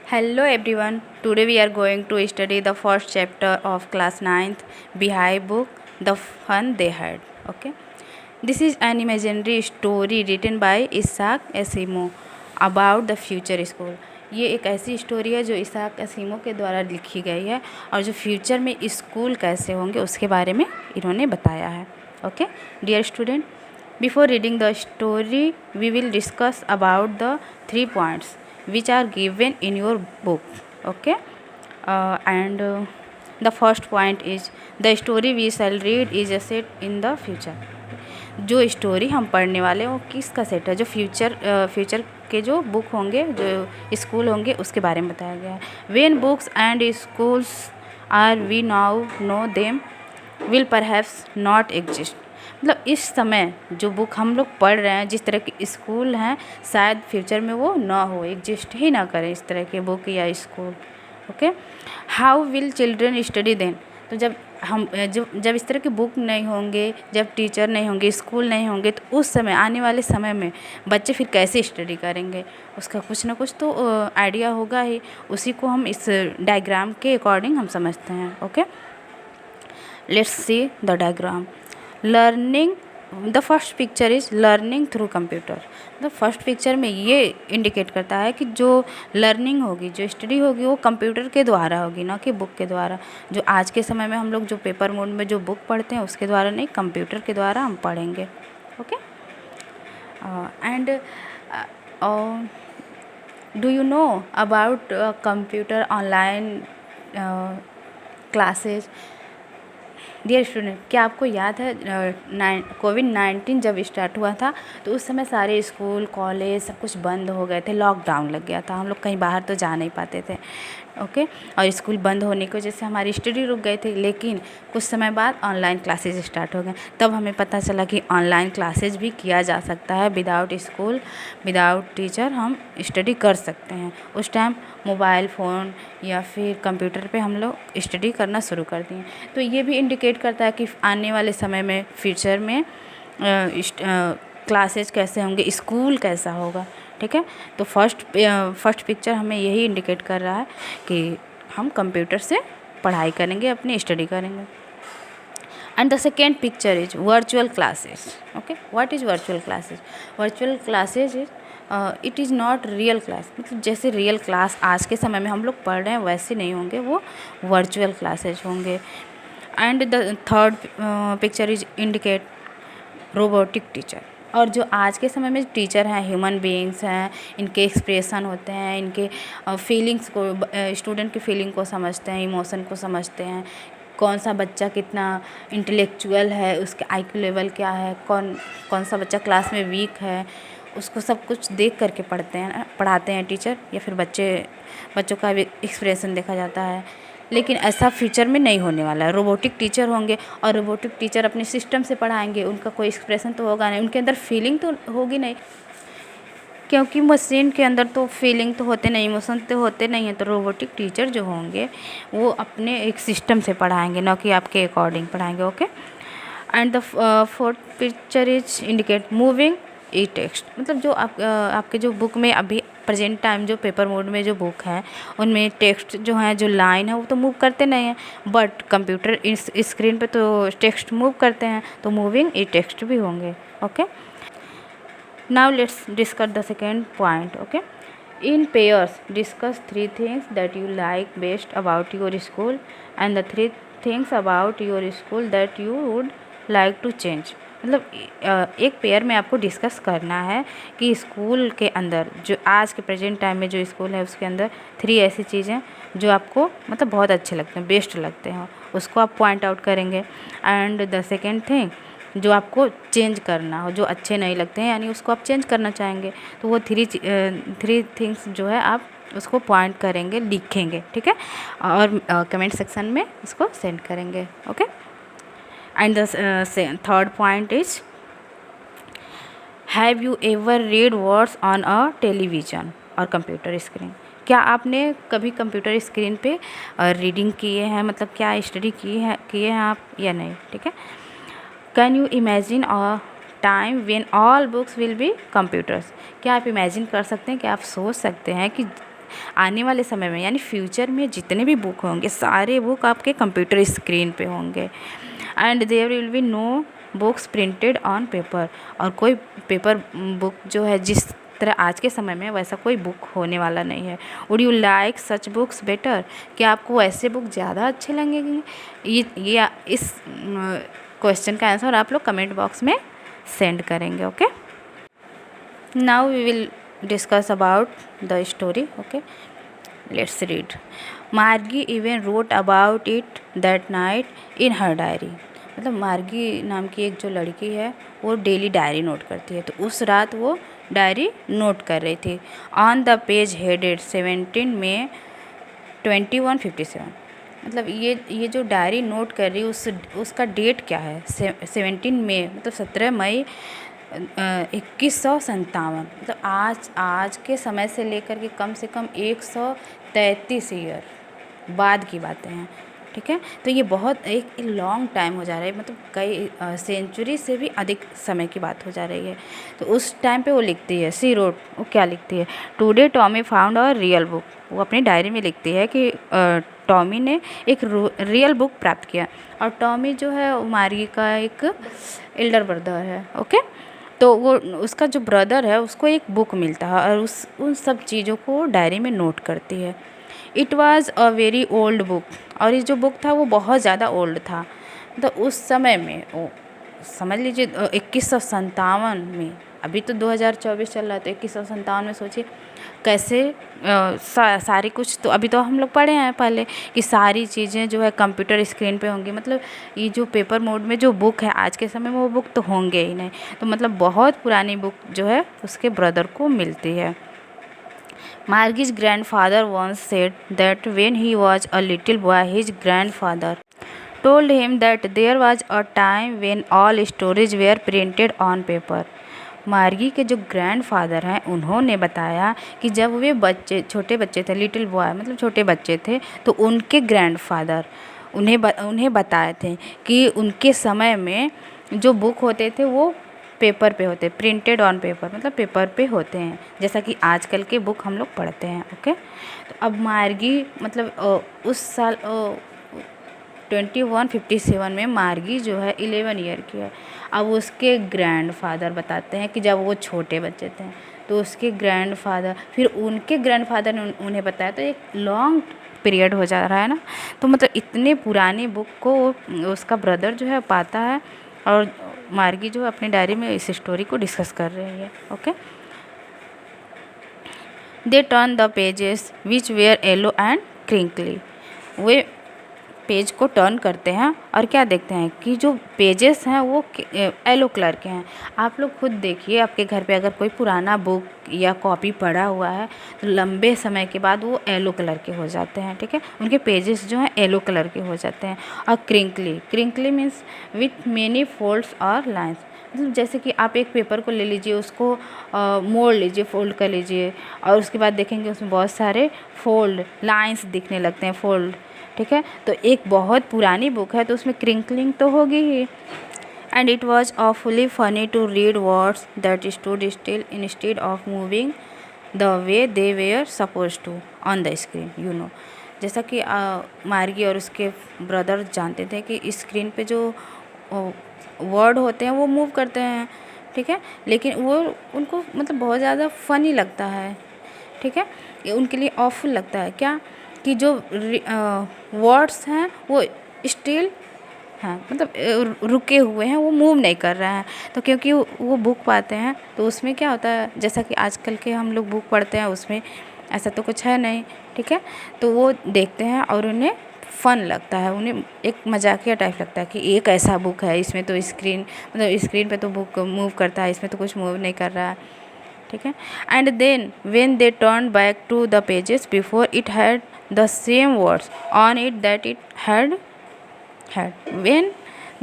Hello everyone. Today we are going to study the first chapter of class 9th Beehive book, The Fun They Had. Okay. This is an imaginary story written by Isaac Asimov about the future school. ये एक ऐसी story है जो Isaac असीमो के द्वारा लिखी गई है और जो फ्यूचर में स्कूल कैसे होंगे उसके बारे में इन्होंने बताया है. Okay dear student, before reading the story we will discuss about the 3 points which are given in your book. Okay, and the first point is the story we shall read is a set in the future. जो story हम पढ़ने वाले हैं वो किसका set है? जो future के जो बुक होंगे, जो स्कूल होंगे उसके बारे में बताया गया है. When books and schools are we now know them will perhaps not exist. मतलब इस समय जो बुक हम लोग पढ़ रहे हैं, जिस तरह के स्कूल हैं, शायद फ्यूचर में वो ना हो, एग्जिस्ट ही ना करें इस तरह के बुक या school. Okay, how will children study then. तो जब इस तरह के बुक नहीं होंगे, जब टीचर नहीं होंगे, स्कूल नहीं होंगे, तो उस समय, आने वाले समय में बच्चे फिर कैसे स्टडी करेंगे, उसका कुछ ना कुछ तो आइडिया होगा ही. उसी को हम इस डायग्राम के अकॉर्डिंग हम समझते हैं. Okay, let's see the diagram. Learning, the first picture is learning through computer. The first picture में ये इंडिकेट करता है कि जो लर्निंग होगी, जो स्टडी होगी, वो कंप्यूटर के द्वारा होगी, ना कि बुक के द्वारा. जो आज के समय में हम लोग जो पेपर मोड में जो बुक पढ़ते हैं उसके द्वारा नहीं, कंप्यूटर के द्वारा हम पढ़ेंगे. Okay, and do you know about computer online classes. Dear student, क्या आपको याद है कोविड-19 जब स्टार्ट हुआ था तो उस समय सारे स्कूल कॉलेज सब कुछ बंद हो गए थे, लॉकडाउन लग गया था, हम लोग कहीं बाहर तो जा नहीं पाते थे. ओके, और स्कूल बंद होने की वजह से हमारी स्टडी रुक गई थी. लेकिन कुछ समय बाद ऑनलाइन क्लासेज स्टार्ट हो गए. तब हमें पता चला कि ऑनलाइन क्लासेज भी किया जा सकता है, विदाउट स्कूल, विदाउट टीचर हम स्टडी कर सकते हैं. उस टाइम मोबाइल फ़ोन या फिर कंप्यूटर पे हम लोग स्टडी करना शुरू कर दिए. तो ये भी इंडिकेट करता है कि आने वाले समय में, फ्यूचर में क्लासेज कैसे होंगे, स्कूल कैसा होगा. ठीक है, तो फर्स्ट पिक्चर हमें यही इंडिकेट कर रहा है कि हम कंप्यूटर से पढ़ाई करेंगे, अपनी स्टडी करेंगे. And the second picture is virtual classes. Okay, what is virtual classes? Virtual classes is it is not real class. मतलब जैसे रियल क्लास आज के समय में हम लोग पढ़ रहे हैं वैसे नहीं होंगे, वो वर्चुअल क्लासेज होंगे. And the third picture is indicate robotic teacher. और जो आज के समय में टीचर हैं, ह्यूमन बीइंग्स हैं, इनके एक्सप्रेशन होते हैं, इनके फीलिंग्स को, स्टूडेंट की फीलिंग को समझते हैं, इमोशन को समझते हैं, कौन सा बच्चा कितना इंटेलेक्चुअल है, उसके आईक्यू लेवल क्या है, कौन सा बच्चा क्लास में वीक है, उसको सब कुछ देख करके पढ़ाते हैं टीचर, या फिर बच्चों का भी एक्सप्रेशन देखा जाता है. लेकिन ऐसा फ्यूचर में नहीं होने वाला है. रोबोटिक टीचर होंगे और रोबोटिक टीचर अपने सिस्टम से पढ़ाएंगे. उनका कोई एक्सप्रेशन तो होगा नहीं, उनके अंदर फीलिंग तो होगी नहीं, क्योंकि मशीन के अंदर तो फीलिंग तो होते नहीं, इमोशन तो होते नहीं हैं. तो रोबोटिक टीचर जो होंगे वो अपने एक सिस्टम से पढ़ाएंगे, ना कि आपके अकॉर्डिंग पढ़ाएंगे. Okay, and the fourth picture is indicate moving E text. मतलब जो आपके जो बुक में अभी प्रेजेंट टाइम जो पेपर मोड में जो बुक है उनमें टेक्स्ट जो है, जो लाइन है, वो तो मूव करते नहीं हैं, बट कंप्यूटर इस स्क्रीन पे तो टेक्स्ट मूव करते हैं, तो मूविंग ई टेक्स्ट भी होंगे. Okay, now let's discuss the second point. Okay, in pairs discuss 3 things that you like best about your school and the 3 things about your school that you would like to change. मतलब एक pair में आपको discuss करना है कि school के अंदर, जो आज के प्रेजेंट टाइम में जो स्कूल है उसके अंदर 3 ऐसी चीज़ें जो आपको मतलब बहुत अच्छे लगते हैं, बेस्ट लगते हैं, उसको आप पॉइंट आउट करेंगे. एंड द सेकेंड थिंग जो आपको चेंज करना हो, जो अच्छे नहीं लगते हैं, यानी उसको आप चेंज करना चाहेंगे, तो वो 3 थिंग्स जो है आप उसको पॉइंट करेंगे, लिखेंगे. ठीक है, और कमेंट सेक्शन में उसको सेंड करेंगे. Okay, and the third point is have you ever read words on a television or computer screen. क्या आपने कभी कंप्यूटर स्क्रीन पे रीडिंग किए हैं, मतलब क्या स्टडी किए हैं आप या नहीं. ठीक है, can you imagine a time when all books will be computers. क्या आप इमेजिन कर सकते हैं, कि आप सोच सकते हैं कि आने वाले समय में यानी फ्यूचर में जितने भी बुक होंगे सारे बुक आपके कंप्यूटर स्क्रीन पे होंगे। And there will be no books printed on paper, और कोई पेपर बुक जो है जिस तरह आज के समय में वैसा कोई बुक होने वाला नहीं है। Would you like such books better, क्या आपको ऐसे बुक ज़्यादा अच्छे लगेंगे? ये इस क्वेश्चन का आंसर आप लोग कमेंट बॉक्स में सेंड करेंगे। Okay, now we will discuss about the story. Okay, let's read. Margie even wrote about it that night in her diary. मतलब मार्गी नाम की एक जो लड़की है वो डेली डायरी नोट करती है, तो उस रात वो डायरी नोट कर रही थी। ऑन द पेज हेडेड 17 मई 2157। मतलब ये जो डायरी नोट कर रही उसका डेट क्या है? 17 मई, मतलब 17 मई 2157। मतलब आज के समय से लेकर के कम से कम 133 ईयर बाद की बातें हैं। ठीक है, तो ये बहुत एक लॉन्ग टाइम हो जा रहा है, मतलब कई सेंचुरी से भी अधिक समय की बात हो जा रही है। तो उस टाइम पे वो लिखती है, सी रोट, वो क्या लिखती है? Today Tommy found a real book. वो अपनी डायरी में लिखती है कि टॉमी ने एक रियल बुक प्राप्त किया। और टॉमी जो है मार्गी का एक एल्डर ब्रदर है। ओके, तो वो उसका जो ब्रदर है उसको एक बुक मिलता है और उन सब चीज़ों को डायरी में नोट करती है। It was a very old book, और ये जो बुक था वो बहुत ज़्यादा ओल्ड था। तो उस समय में वो समझ लीजिए 2157 में, अभी तो 2024 चल रहा है, तो 2157 में सोचिए कैसे सारी कुछ, तो अभी तो हम लोग पढ़े हैं पहले कि सारी चीज़ें जो है कंप्यूटर स्क्रीन पे होंगी। मतलब ये जो पेपर मोड में जो बुक है आज के समय में वो बुक तो होंगे ही नहीं। तो मतलब बहुत पुरानी बुक जो है उसके ब्रदर को मिलती है। Margie's grandfather once said that when he was a little boy, his grandfather told him that there was a time when all stories were printed on paper. मार्गी के जो ग्रैंडफादर हैं उन्होंने बताया कि जब वे छोटे बच्चे थे, लिटिल बॉय मतलब छोटे बच्चे थे, तो उनके ग्रैंडफादर उन्हें बताए थे कि उनके समय में जो बुक होते थे वो पेपर पे होते, प्रिंटेड ऑन पेपर, मतलब पेपर पे होते हैं, जैसा कि आजकल के बुक हम लोग पढ़ते हैं। ओके, तो अब मार्गी मतलब उस साल 2157 में मार्गी जो है 11 ईयर की है। अब उसके ग्रैंडफादर बताते हैं कि जब वो छोटे बच्चे थे तो उसके ग्रैंडफादर, फिर उनके ग्रैंडफादर ने उन्हें बताया, तो एक लॉन्ग पीरियड हो जा रहा है ना। तो मतलब इतने पुरानी बुक को उसका ब्रदर जो है पाता है, और मार्गी जो अपनी डायरी में इस स्टोरी को डिस्कस कर रही है। Okay, they turn the pages which were yellow and crinkly. वे पेज को टर्न करते हैं और क्या देखते हैं कि जो पेजेस हैं वो येलो कलर के हैं। आप लोग खुद देखिए, आपके घर पे अगर कोई पुराना बुक या कॉपी पड़ा हुआ है तो लंबे समय के बाद वो येलो कलर के हो जाते हैं। ठीक है, उनके पेजेस जो हैं येलो कलर के हो जाते हैं। और crinkly means with many folds और लाइन्स। मतलब जैसे कि आप एक पेपर को ले लीजिए, उसको मोड़ लीजिए, फोल्ड कर लीजिए, और उसके बाद देखेंगे उसमें बहुत सारे फोल्ड लाइन्स दिखने लगते हैं, फोल्ड। ठीक है, तो एक बहुत पुरानी बुक है तो उसमें क्रिंकलिंग तो होगी ही। And it was awfully funny to read words that stood still instead of moving the way they were supposed to on the screen, you know। जैसा कि मार्गी और उसके ब्रदर जानते थे कि स्क्रीन पे जो वर्ड होते हैं वो मूव करते हैं। ठीक है, लेकिन वो उनको मतलब बहुत ज़्यादा फ़नी लगता है। ठीक है, ये उनके लिए ऑफुल लगता है क्या कि जो वर्ड्स हैं वो स्टिल हैं, मतलब रुके हुए हैं, वो मूव नहीं कर रहे हैं। तो क्योंकि वो बुक पाते हैं तो उसमें क्या होता है, जैसा कि आजकल के हम लोग बुक पढ़ते हैं उसमें ऐसा तो कुछ है नहीं। ठीक है, तो वो देखते हैं और उन्हें फ़न लगता है, उन्हें एक मजाकिया टाइप लगता है कि एक ऐसा बुक है, इसमें तो स्क्रीन पे तो बुक मूव करता है, इसमें तो कुछ मूव नहीं कर रहा है। ठीक है, and then when they turn back to the pages before it had the same words on it that it had when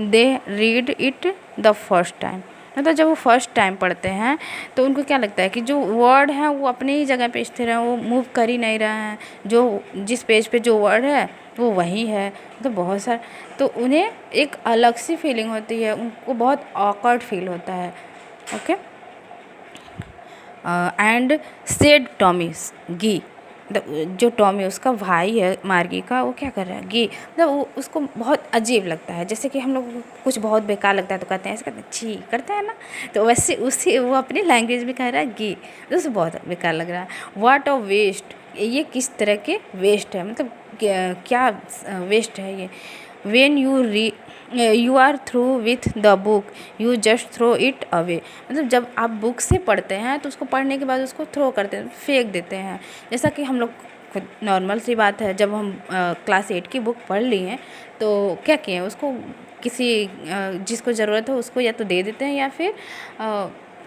they read it the first time. मतलब जब वो फर्स्ट टाइम पढ़ते हैं तो उनको क्या लगता है कि जो वर्ड है वो अपनी ही जगह पे स्थिर है, वो मूव कर ही नहीं रहा है, जो जिस पेज पे जो वर्ड है वो वही है। तो बहुत सारा, तो उन्हें एक अलग सी फीलिंग होती है, उनको बहुत ऑकवर्ड फील होता है। ओके, एंड सेड टॉमी गी, जो टॉमी उसका भाई है मार्गी का, वो क्या कर रहा है, गी, मतलब वो उसको बहुत अजीब लगता है। जैसे कि हम लोग को कुछ बहुत बेकार लगता है तो कहते हैं, ऐसे कहते हैं छी करते हैं ना, तो वैसे उसी वो अपनी लैंग्वेज में कह रहा है गी, तो उसे बहुत बेकार लग रहा है। व्हाट ऑफ वेस्ट, ये किस तरह के वेस्ट है, मतलब क्या वेस्ट है ये। When you are through with the book you just throw it away, मतलब जब आप बुक से पढ़ते हैं तो उसको पढ़ने के बाद उसको थ्रो करते हैं, फेंक देते हैं। जैसा कि हम लोग खुद नॉर्मल सी बात है, जब हम क्लास 8 की बुक पढ़ ली हैं तो क्या किए हैं, उसको किसी जिसको ज़रूरत हो उसको या तो दे देते हैं या फिर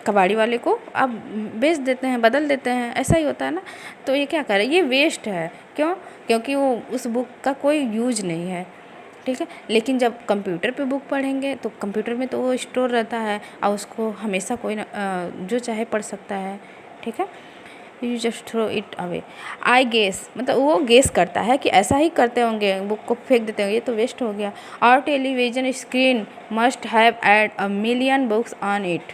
कबाड़ी वाले को आप बेच देते हैं, बदल देते हैं, ऐसा ही होता है ना। तो ये क्या करे, ये वेस्ट है। क्यों? क्योंकि वो उस बुक का कोई यूज नहीं है, ठीक है। लेकिन जब कंप्यूटर पे बुक पढ़ेंगे तो कंप्यूटर में तो वो स्टोर रहता है और उसको हमेशा कोई जो चाहे पढ़ सकता है, ठीक है। You just throw it away. I guess, मतलब वो गेस करता है कि ऐसा ही करते होंगे, बुक को फेंक देते होंगे, ये तो वेस्ट हो गया। और television screen must have had a million books on it,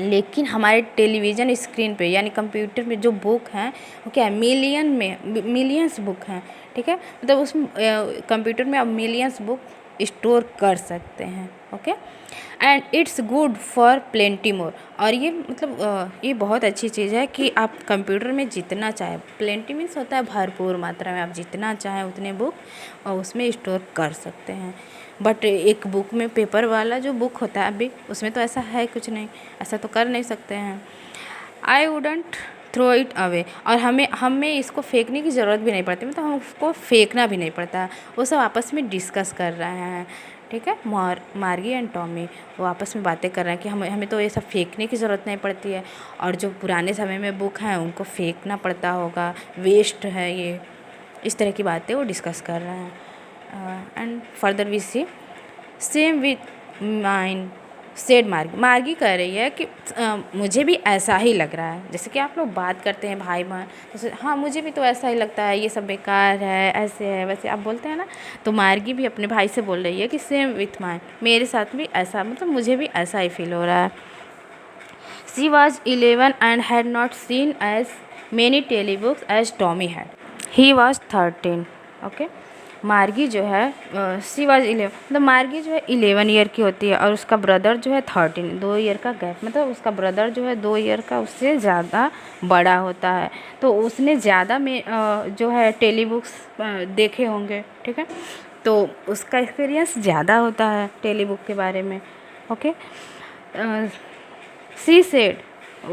लेकिन हमारे टेलीविज़न स्क्रीन पे यानी कंप्यूटर में जो बुक हैं वो क्या है, मिलियन में मिलियंस बुक हैं, ठीक है। मतलब उसमें कंप्यूटर में आप मिलियंस बुक स्टोर कर सकते हैं, okay. And it's good for plenty more, और ये मतलब ये बहुत अच्छी चीज़ है कि आप कंप्यूटर में जितना चाहे, प्लेंटी मीन्स होता है भरपूर मात्रा में, आप जितना चाहें उतने बुक उसमें स्टोर कर सकते हैं। बट एक बुक में पेपर वाला जो बुक होता है अभी उसमें तो ऐसा है कुछ नहीं, ऐसा तो कर नहीं सकते हैं। I wouldn't throw it away, और हमें इसको फेंकने की ज़रूरत भी नहीं पड़ती, मतलब हमको फेंकना भी नहीं पड़ता। वो सब आपस में डिस्कस कर रहे हैं, ठीक है। मार्गी एंड टॉमी वो आपस में बातें कर रहे हैं कि हमें तो ये सब फेंकने की ज़रूरत नहीं पड़ती है, और जो पुराने समय में बुक हैं उनको फेंकना पड़ता होगा, वेस्ट है ये, इस तरह की बातें वो डिस्कस कर रहे हैं। And further we see same with mine said Margie कह रही है कि मुझे भी ऐसा ही लग रहा है। जैसे कि आप लोग बात करते हैं भाई बहन, तो हाँ मुझे भी तो ऐसा ही लगता है, ये सब बेकार है, ऐसे है वैसे आप बोलते हैं ना, तो मार्गी भी अपने भाई से बोल रही है कि सेम विथ माइन, मेरे साथ भी ऐसा, मतलब मुझे भी ऐसा ही फील हो रहा है। She was 11 and had not seen as many telebooks as Tommy had, he was 13, okay. Margie जो है शी वॉज 11, मतलब मार्गी जो है 11 ईयर की होती है और उसका ब्रदर जो है 13, 2 ईयर का गैप, मतलब उसका ब्रदर जो है 2 ईयर का उससे ज़्यादा बड़ा होता है। तो उसने ज़्यादा में जो है टेली बुक्स देखे होंगे, ठीक है, तो उसका एक्सपीरियंस ज़्यादा होता है टेली बुक के बारे में, ओके। सी सेड,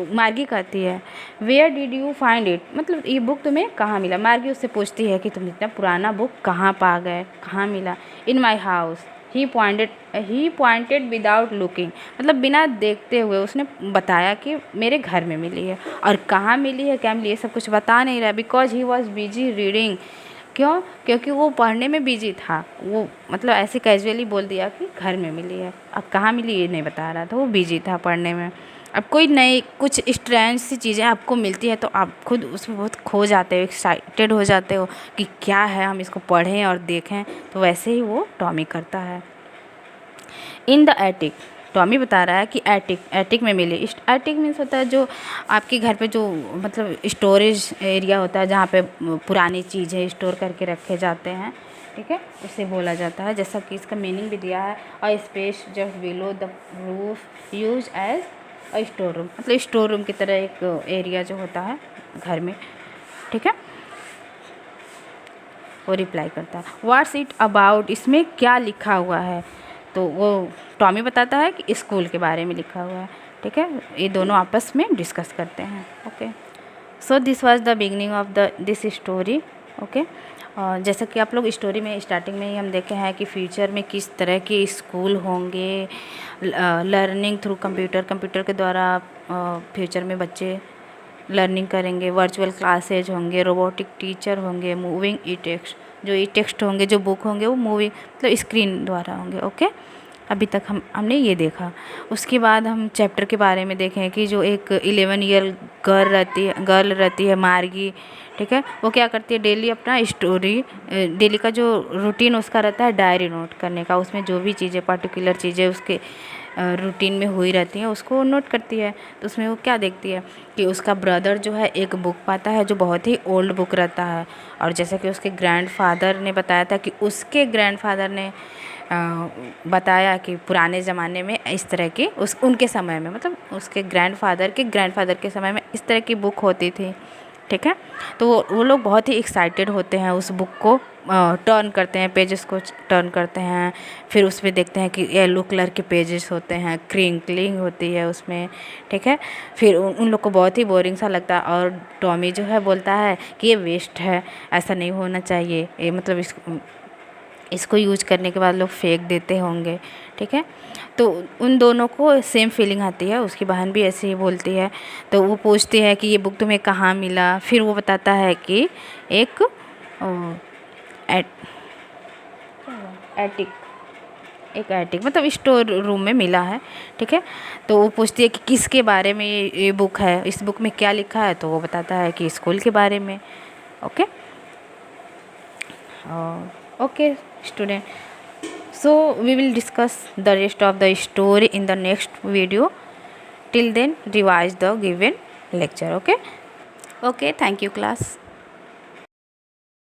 मार्गी कहती है where did you find it, मतलब ये बुक तुम्हें कहाँ मिला। मार्गी उससे पूछती है कि तुम इतना पुराना बुक कहाँ पा गए, कहाँ मिला। In my house, he pointed without looking, मतलब बिना देखते हुए उसने बताया कि मेरे घर में मिली है, और कहाँ मिली है क्या मिली ये सब कुछ बता नहीं रहा, because he was busy reading. क्यों? क्योंकि वो पढ़ने में बिजी था, वो मतलब ऐसे कैजुअली बोल दिया कि घर में मिली है, अब कहाँ मिली ये नहीं बता रहा था, वो बिजी था पढ़ने में। अब कोई नई कुछ स्ट्रेंज सी चीज़ें आपको मिलती है तो आप खुद उसमें बहुत खो जाते हो, एक्साइटेड हो जाते हो कि क्या है, हम इसको पढ़ें और देखें, तो वैसे ही वो टॉमी करता है। इन द एटिक, टॉमी बता रहा है कि एटिक में मिली। एटिक मीन्स होता है जो आपके घर पे जो मतलब स्टोरेज एरिया होता है जहाँ पे पुरानी चीज़ें स्टोर करके रखे जाते हैं, ठीक है, उसे बोला जाता है। जैसा कि इसका मीनिंग भी दिया है, a space just below the roof used as a store room, मतलब स्टोर रूम की तरह एक एरिया जो होता है घर में, ठीक है। वो रिप्लाई करता है व्हाट्स इट अबाउट, इसमें क्या लिखा हुआ है, तो वो टॉमी बताता है कि स्कूल के बारे में लिखा हुआ है, ठीक है। ये दोनों आपस में डिस्कस करते हैं, okay. So this was the beginning of this story, okay. जैसा कि आप लोग स्टोरी में स्टार्टिंग में ही हम देखे हैं कि फ्यूचर में किस तरह के स्कूल होंगे, लर्निंग थ्रू कंप्यूटर के द्वारा फ्यूचर में बच्चे लर्निंग करेंगे, वर्चुअल क्लासेज होंगे, रोबोटिक टीचर होंगे, मूविंग ई टेक्स्ट, जो ई टेक्स्ट होंगे, जो बुक होंगे वो मूविंग मतलब स्क्रीन द्वारा होंगे, ओके। अभी तक हमने ये देखा। उसके बाद हम चैप्टर के बारे में देखें कि जो एक 11 ईयर गर्ल रहती है मार्गी, ठीक है, वो क्या करती है डेली अपना स्टोरी, डेली का जो रूटीन उसका रहता है डायरी नोट करने का, उसमें जो भी चीज़ें पर्टिकुलर चीज़ें उसके रूटीन में हुई रहती हैं उसको नोट करती है। तो उसमें वो क्या देखती है कि उसका ब्रदर जो है एक बुक पाता है जो बहुत ही ओल्ड बुक रहता है, और जैसे कि उसके ग्रैंडफादर ने बताया था कि उसके ग्रैंडफादर ने बताया कि पुराने ज़माने में इस तरह की उनके समय में, मतलब उसके ग्रैंडफादर के समय में इस तरह की बुक होती थी। ठीक है, तो वो लोग बहुत ही एक्साइटेड होते हैं, उस बुक को टर्न करते हैं, पेजेस को टर्न करते हैं, फिर उसमें देखते हैं कि येलो कलर के पेजेस होते हैं, क्रिंकलिंग होती है उसमें। ठीक है, फिर उन लोग को बहुत ही बोरिंग सा लगता है, और टॉमी जो है बोलता है कि ये वेस्ट है, ऐसा नहीं होना चाहिए, ये मतलब इसको यूज करने के बाद लोग फेंक देते होंगे। ठीक है, तो उन दोनों को सेम फीलिंग आती है, उसकी बहन भी ऐसे ही बोलती है। तो वो पूछती है कि ये बुक तुम्हें कहाँ मिला, फिर वो बताता है कि एक एटिक मतलब स्टोर रूम में मिला है। ठीक है, तो वो पूछती है कि किसके बारे में ये बुक है, इस बुक में क्या लिखा है, तो वो बताता है कि स्कूल के बारे में। Okay okay student, so we will discuss the rest of the story in the next video. Till then revise the given lecture. Okay, thank you class.